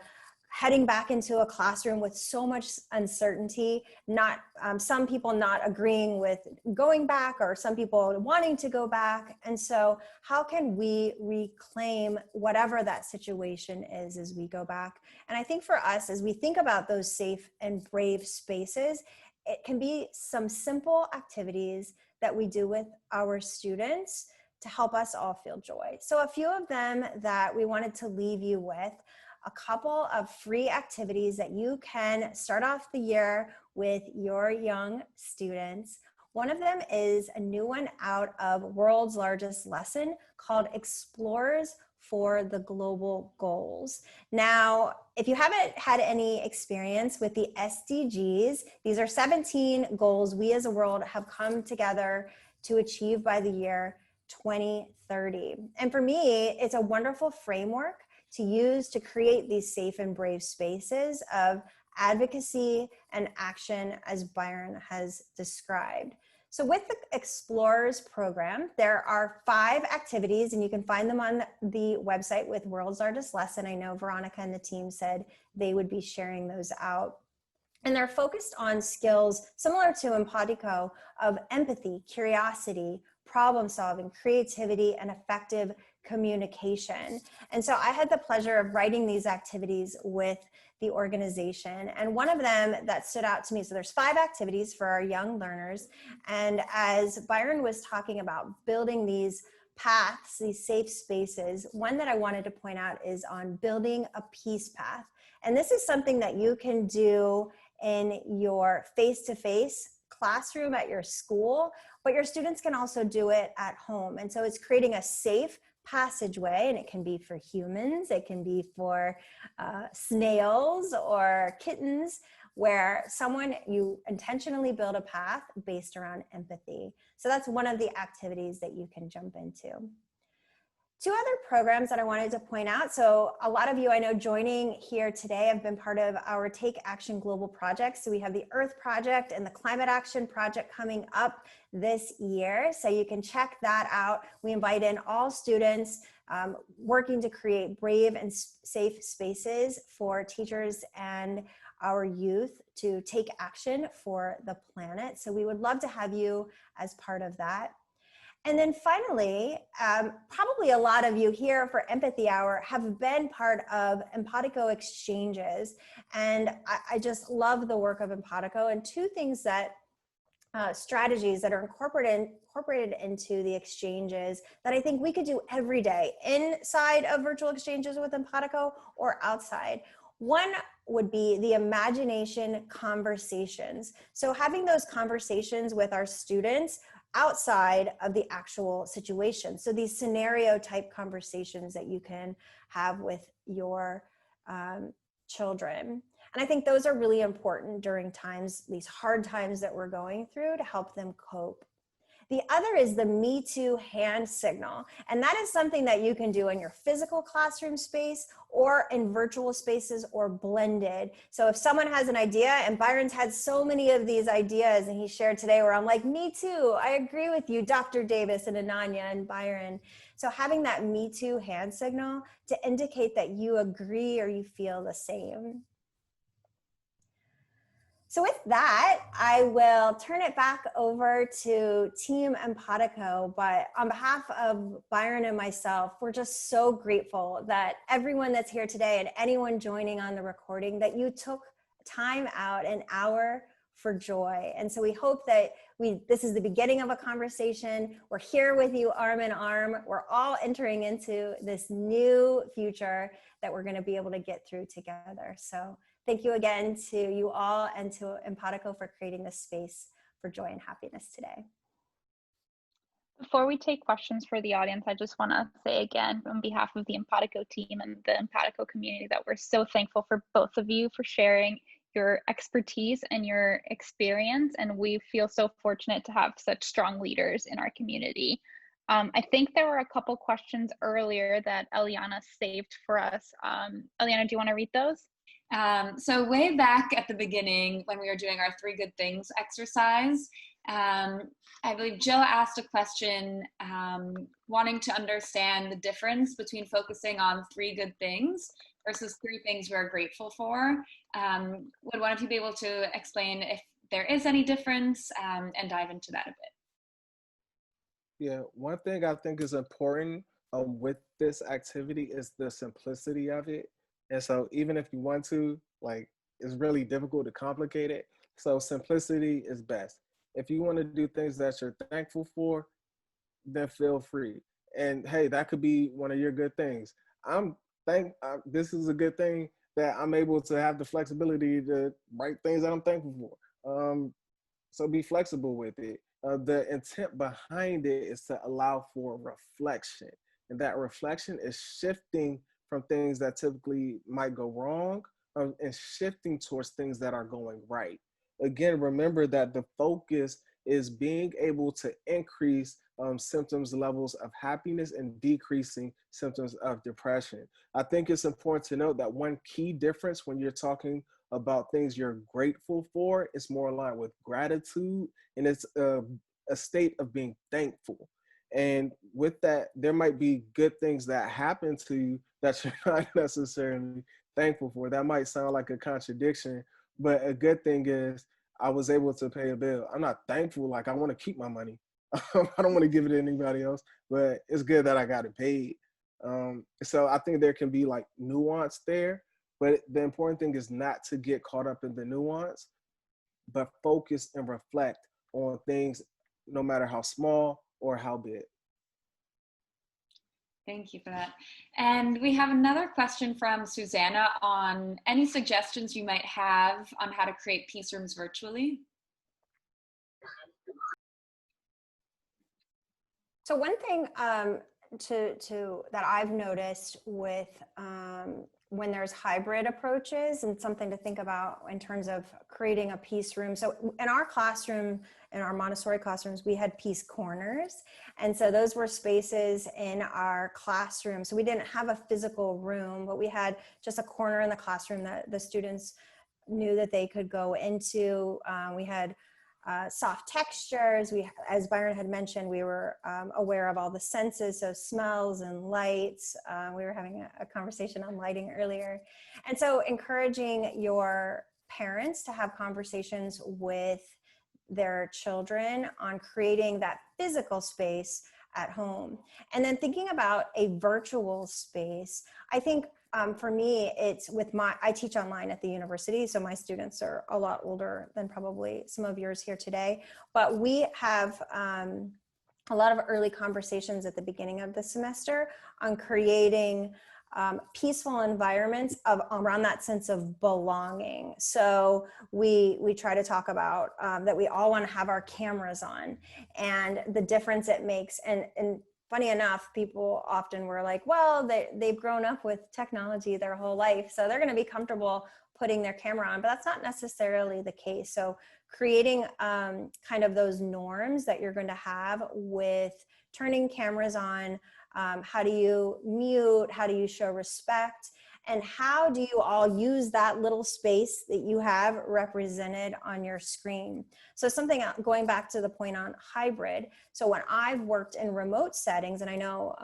S2: heading back into a classroom with so much uncertainty, not some people not agreeing with going back, or some people wanting to go back. And so how can we reclaim whatever that situation is as we go back? And I think for us, as we think about those safe and brave spaces, it can be some simple activities that we do with our students to help us all feel joy. So a few of them that we wanted to leave you with: a couple of free activities that you can start off the year with your young students. One of them is a new one out of World's Largest Lesson called Explorers for the Global Goals. Now, if you haven't had any experience with the SDGs, these are 17 goals we as a world have come together to achieve by the year 2030. And for me, it's a wonderful framework to use to create these safe and brave spaces of advocacy and action, as Byron has described. So with the Explorers program, there are 5 activities, and you can find them on the website with World's Largest Lesson. I know Veronica and the team said they would be sharing those out. And they're focused on skills similar to Empatico of empathy, curiosity, problem solving, creativity, and effective communication. And so I had the pleasure of writing these activities with the organization. And one of them that stood out to me, so there's 5 activities for our young learners. And as Byron was talking about building these paths, these safe spaces, one that I wanted to point out is on building a peace path. And this is something that you can do in your face-to-face classroom at your school, but your students can also do it at home. And so it's creating a safe passageway, and it can be for humans, it can be for snails or kittens, where you intentionally build a path based around empathy. So that's one of the activities that you can jump into. 2 other programs that I wanted to point out. So a lot of you I know joining here today have been part of our Take Action Global projects. So we have the Earth Project and the Climate Action Project coming up this year. So you can check that out. We invite in all students working to create brave and safe spaces for teachers and our youth to take action for the planet. So we would love to have you as part of that. And then finally, probably a lot of you here for Empathy Hour have been part of Empatico Exchanges. And I just love the work of Empatico, and 2 things that strategies that are incorporated into the exchanges that I think we could do every day inside of virtual exchanges with Empatico or outside. One would be the imagination conversations. So having those conversations with our students outside of the actual situation. So these scenario type conversations that you can have with your children. And I think those are really important during times, these hard times that we're going through, to help them cope. The other is the Me Too hand signal. And that is something that you can do in your physical classroom space or in virtual spaces or blended. So if someone has an idea, and Byron's had so many of these ideas and he shared today where I'm like, me too, I agree with you, Dr. Davis and Ananya and Byron. So having that Me Too hand signal to indicate that you agree or you feel the same. So with that, I will turn it back over to Team Empatico. But on behalf of Byron and myself, we're just so grateful that everyone that's here today and anyone joining on the recording, that you took time out, an hour, for joy. And so we hope that this is the beginning of a conversation. We're here with you arm in arm. We're all entering into this new future that we're going to be able to get through together. So thank you again to you all and to Empatico for creating this space for joy and happiness today.
S1: Before we take questions for the audience, I just want to say again, on behalf of the Empatico team and the Empatico community, that we're so thankful for both of you for sharing your expertise and your experience. And we feel so fortunate to have such strong leaders in our community. I think there were a couple questions earlier that Eliana saved for us. Eliana, do you want to read those?
S4: So way back at the beginning, when we were doing our 3 good things exercise, I believe Jill asked a question wanting to understand the difference between focusing on 3 good things versus 3 things we're grateful for. Would one of you be able to explain if there is any difference, and dive into that a bit?
S3: Yeah, one thing I think is important with this activity is the simplicity of it. And so even if you want to, like, it's really difficult to complicate it. So simplicity is best. If you want to do things that you're thankful for, then feel free. And hey, that could be one of your good things. This is a good thing that I'm able to have the flexibility to write things that I'm thankful for. So be flexible with it. The intent behind it is to allow for reflection. And that reflection is shifting from things that typically might go wrong and shifting towards things that are going right. Again, remember that the focus is being able to increase symptoms levels of happiness and decreasing symptoms of depression. I think it's important to note that one key difference when you're talking about things you're grateful for, it's more aligned with gratitude, and it's a state of being thankful. And with that, there might be good things that happen to you that you're not necessarily thankful for. That might sound like a contradiction, but a good thing is I was able to pay a bill. I'm not thankful, like I want to keep my money. I don't want to give it to anybody else, but it's good that I got it paid. So I think there can be like nuance there, but the important thing is not to get caught up in the nuance, but focus and reflect on things, no matter how small or how big.
S4: Thank you for that. And we have another question from Susanna on any suggestions you might have on how to create peace rooms virtually.
S2: So one thing that I've noticed with when there's hybrid approaches, and something to think about in terms of creating a peace room. So in our classroom, in our Montessori classrooms, we had peace corners. And so those were spaces in our classroom. So we didn't have a physical room, but we had just a corner in the classroom that the students knew that they could go into. We had soft textures. As Byron had mentioned, we were aware of all the senses, so smells and lights. We were having a conversation on lighting earlier. And so encouraging your parents to have conversations with their children on creating that physical space at home. And then thinking about a virtual space, I think for me, it's I teach online at the university, so my students are a lot older than probably some of yours here today, but we have a lot of early conversations at the beginning of the semester on creating peaceful environments around that sense of belonging. So we try to talk about that we all want to have our cameras on and the difference it makes. And funny enough, people often were like, well, they've grown up with technology their whole life, so they're going to be comfortable putting their camera on, but that's not necessarily the case. So creating kind of those norms that you're going to have with turning cameras on, how do you mute, how do you show respect, and how do you all use that little space that you have represented on your screen. So something going back to the point on hybrid. So when I've worked in remote settings, and I know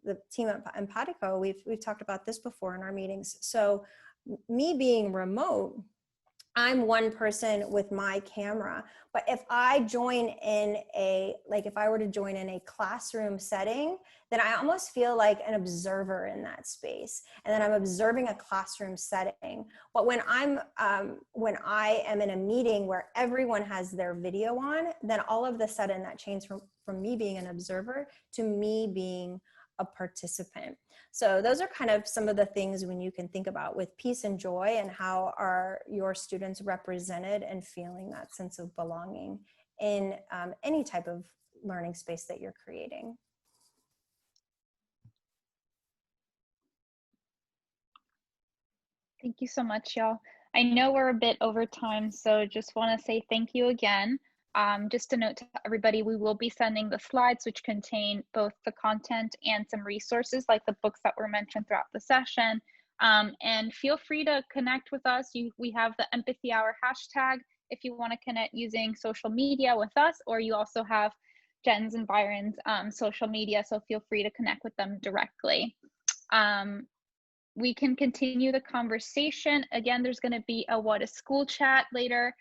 S2: the team at Empatico, we've talked about this before in our meetings. So me being remote, I'm one person with my camera, but if I join in if I were to join in a classroom setting, then I almost feel like an observer in that space. And then I'm observing a classroom setting. But when I am in a meeting where everyone has their video on, then all of a sudden that changed from me being an observer to me being a participant. So those are kind of some of the things when you can think about with peace and joy, and how are your students represented and feeling that sense of belonging in any type of learning space that you're creating.
S1: Thank you so much, y'all. I know we're a bit over time, so just want to say thank you again. Just a note to everybody, we will be sending the slides, which contain both the content and some resources like the books that were mentioned throughout the session. And feel free to connect with us. We have the Empathy Hour hashtag if you want to connect using social media with us, or you also have Jen's and Byron's social media, so feel free to connect with them directly. we can continue the conversation. Again, there's going to be a What is School chat later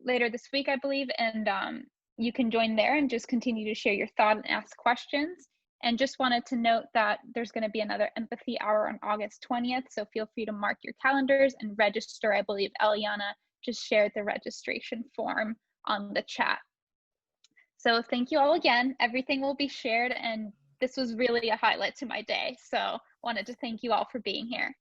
S1: this week, I believe, and you can join there and just continue to share your thought and ask questions. And just wanted to note that there's going to be another Empathy Hour on August 20th, so feel free to mark your calendars and register. I believe Eliana just shared the registration form on the chat. So thank you all again. Everything will be shared, and this was really a highlight to my day, so wanted to thank you all for being here.